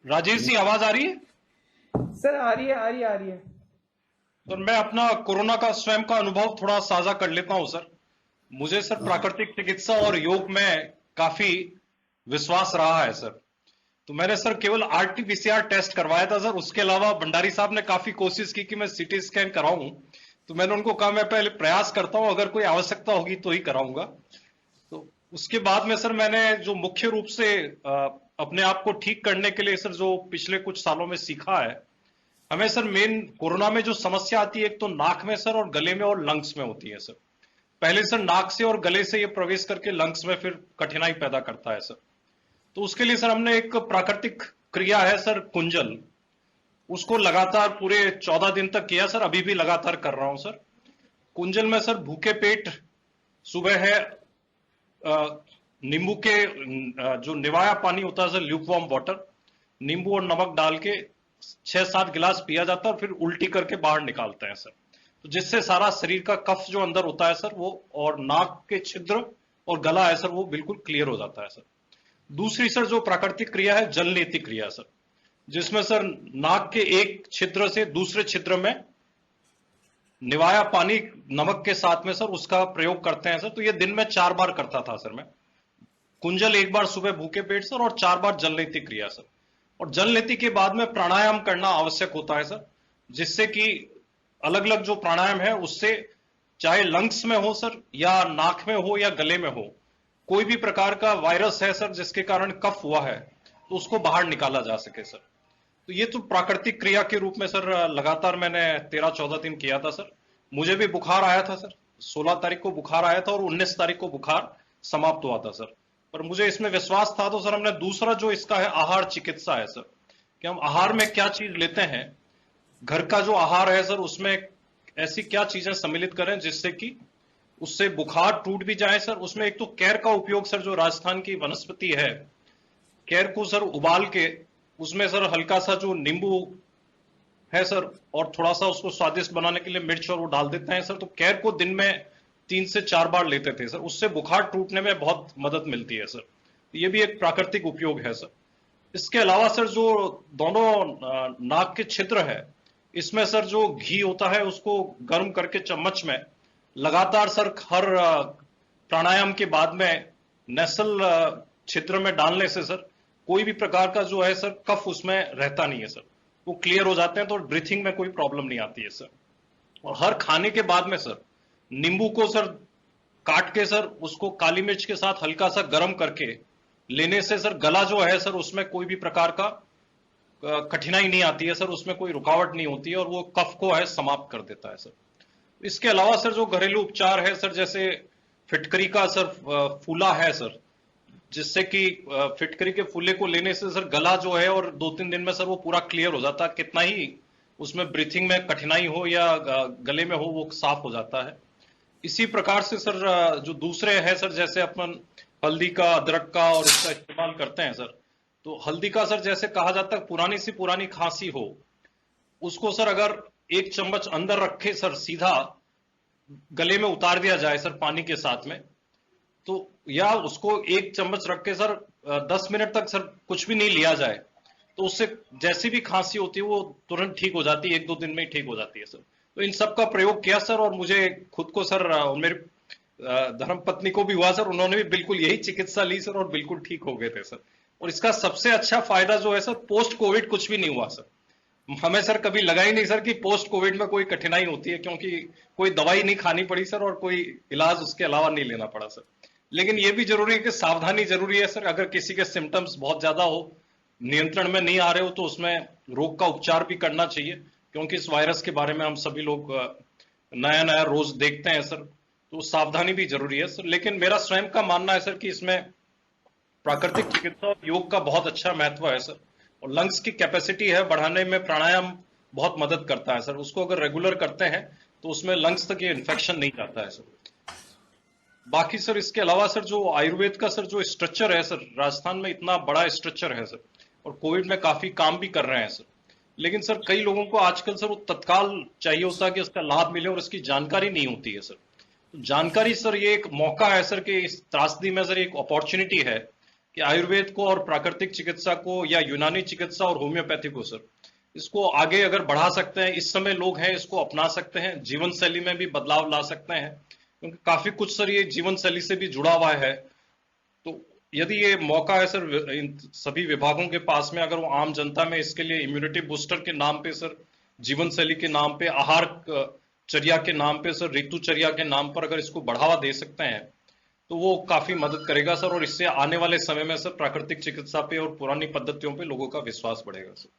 राजेश जी, आवाज आ रही है? सर आ रही है, आ रही है, आ रही है। तो मैं अपना कोरोना का स्वयं का अनुभव थोड़ा साझा कर लेता हूं सर। मुझे सर प्राकृतिक चिकित्सा और योग में काफी विश्वास रहा है सर। तो मैंने सर केवल आरटीपीसीआर टेस्ट करवाया था सर। उसके अलावा भंडारी साहब ने काफी कोशिश की कि मैं सीटी स्कैन कराऊं। तो मैंने उनको कहा मैं पहले प्रयास करता हूं, अगर कोई आवश्यकता होगी तो ही कराऊंगा। तो उसके बाद में सर मैंने जो मुख्य रूप से अपने आप को ठीक करने के लिए सर जो पिछले कुछ सालों में सीखा है, हमें सर मेन कोरोना में जो समस्या आती है एक तो नाक में सर और गले में और लंग्स में होती है सर। पहले सर नाक से और गले से ये प्रवेश करके लंग्स में फिर कठिनाई पैदा करता है सर। तो उसके लिए सर हमने एक प्राकृतिक क्रिया है सर, कुंजल। उसको लगातार पूरे 14 दिन तक किया सर, अभी भी लगातार कर रहा हूं सर। कुंजल में सर भूखे पेट सुबह है नींबू के जो निवाया पानी होता है सर, ल्यूक वार्म वाटर, नींबू और नमक डाल के 6-7 गिलास पिया जाता है और फिर उल्टी करके बाहर निकालते हैं सर। तो जिससे सारा शरीर का कफ जो अंदर होता है सर वो, और नाक के छिद्र और गला है सर, वो बिल्कुल क्लियर हो जाता है सर। दूसरी सर जो प्राकृतिक क्रिया है, जल नीति क्रिया सर, जिसमें सर नाक के एक छिद्र से दूसरे छिद्र में निवाया पानी नमक के साथ में सर उसका प्रयोग करते हैं सर। तो ये दिन में 4 बार करता था सर मैं। कुंजल 1 बार सुबह भूखे पेट सर, और 4 बार जल नीति क्रिया सर। और जल नीति के बाद में प्राणायाम करना आवश्यक होता है सर, जिससे कि अलग अलग जो प्राणायाम है उससे, चाहे लंग्स में हो सर या नाक में हो या गले में हो, कोई भी प्रकार का वायरस है सर जिसके कारण कफ हुआ है तो उसको बाहर निकाला जा सके सर। तो ये तो प्राकृतिक क्रिया के रूप में सर लगातार मैंने 13-14 दिन किया था सर। मुझे भी बुखार आया था सर। 16 तारीख को बुखार आया था और 19 तारीख को बुखार समाप्त हुआ था सर। पर मुझे इसमें विश्वास था। तो सर हमने दूसरा जो इसका है, आहार चिकित्सा है सर, कि हम आहार में क्या चीज लेते हैं, घर का जो आहार है सर उसमें ऐसी क्या चीजें सम्मिलित करें जिससे कि उससे बुखार टूट भी जाए सर। उसमें एक तो कैर का उपयोग सर, जो राजस्थान की वनस्पति है, कैर को सर उबाल के उसमें सर हल्का सा जो नींबू है सर, और थोड़ा सा उसको स्वादिष्ट बनाने के लिए मिर्च और वो डाल देते हैं सर। तो कैर को दिन में 3 से 4 बार लेते थे सर, उससे बुखार टूटने में बहुत मदद मिलती है सर। ये भी एक प्राकृतिक उपयोग है सर। इसके अलावा सर जो दोनों नाक के छिद्र है, इसमें सर जो घी होता है उसको गर्म करके चम्मच में लगातार सर हर प्राणायाम के बाद में नेसल छिद्र में डालने से सर कोई भी प्रकार का जो है सर कफ उसमें रहता नहीं है सर। वो क्लियर हो जाते हैं तो ब्रीथिंग में कोई प्रॉब्लम नहीं आती है सर। और हर खाने के बाद में सर नींबू को सर काट के सर उसको काली मिर्च के साथ हल्का सा गर्म करके लेने से सर गला जो है सर उसमें कोई भी प्रकार का कठिनाई नहीं आती है सर, उसमें कोई रुकावट नहीं होती है और वो कफ को है समाप्त कर देता है सर। इसके अलावा सर जो घरेलू उपचार है सर, जैसे फिटकरी का सर फूला है सर, जिससे कि फिटकरी के फूले को लेने से सर गला जो है और 2-3 दिन में सर वो पूरा क्लियर हो जाता है। कितना ही उसमें ब्रीथिंग में कठिनाई हो या गले में हो, वो साफ हो जाता है। इसी प्रकार से सर जो दूसरे है सर, जैसे अपन हल्दी का, अदरक का और इसका इस्तेमाल करते हैं सर। तो हल्दी का सर जैसे कहा जाता है पुरानी सी पुरानी खांसी हो, उसको सर अगर 1 चम्मच अंदर रखे सर सीधा गले में उतार दिया जाए सर पानी के साथ में, तो या उसको 1 चम्मच रख के सर 10 मिनट तक सर कुछ भी नहीं लिया जाए, तो उससे जैसी भी खांसी होती है वो तुरंत ठीक हो जाती है, 1-2 दिन में ही ठीक हो जाती है सर। तो इन सब का प्रयोग किया सर, और मुझे खुद को सर मेरे धर्म पत्नी को भी हुआ सर, उन्होंने भी बिल्कुल यही चिकित्सा ली सर और बिल्कुल ठीक हो गए थे सर। और इसका सबसे अच्छा फायदा जो है सर, पोस्ट कोविड कुछ भी नहीं हुआ सर। हमें सर कभी लगा ही नहीं सर कि पोस्ट कोविड में कोई कठिनाई होती है, क्योंकि कोई दवाई नहीं खानी पड़ी सर और कोई इलाज उसके अलावा नहीं लेना पड़ा सर। लेकिन ये भी जरूरी है कि सावधानी जरूरी है सर। अगर किसी के सिम्टम्स बहुत ज्यादा हो, नियंत्रण में नहीं आ रहे हो, तो उसमें रोग का उपचार भी करना चाहिए, क्योंकि इस वायरस के बारे में हम सभी लोग नया नया रोज देखते हैं सर। तो सावधानी भी जरूरी है सर। लेकिन मेरा स्वयं का मानना है सर कि इसमें प्राकृतिक चिकित्सा और योग का बहुत अच्छा महत्व है सर। और लंग्स की कैपेसिटी है बढ़ाने में प्राणायाम बहुत मदद करता है सर। उसको अगर रेगुलर करते हैं तो उसमें लंग्स तक ये इन्फेक्शन नहीं जाता है सर। बाकी सर इसके अलावा सर जो आयुर्वेद का सर जो स्ट्रक्चर है सर, राजस्थान में इतना बड़ा स्ट्रक्चर है सर, और कोविड में काफी काम भी कर रहे हैं सर। लेकिन सर कई लोगों को आजकल सर वो तत्काल चाहिए होता है कि उसका लाभ मिले, और इसकी जानकारी नहीं होती है सर। तो जानकारी सर ये एक मौका है सर कि इस त्रासदी में सर एक अपॉर्चुनिटी है कि आयुर्वेद को और प्राकृतिक चिकित्सा को या यूनानी चिकित्सा और होम्योपैथी को सर, इसको आगे अगर बढ़ा सकते हैं, इस समय लोग हैं इसको अपना सकते हैं, जीवन शैली में भी बदलाव ला सकते हैं, क्योंकि काफी कुछ सर ये जीवन शैली से भी जुड़ा हुआ है। तो यदि ये मौका है सर इन सभी विभागों के पास में, अगर वो आम जनता में इसके लिए इम्यूनिटी बूस्टर के नाम पे सर, जीवन शैली के नाम पे, आहार चर्या के नाम पे सर, ऋतुचर्या के नाम पर अगर इसको बढ़ावा दे सकते हैं तो वो काफी मदद करेगा सर, और इससे आने वाले समय में सर प्राकृतिक चिकित्सा पे और पुरानी पद्धतियों पे लोगों का विश्वास बढ़ेगा सर।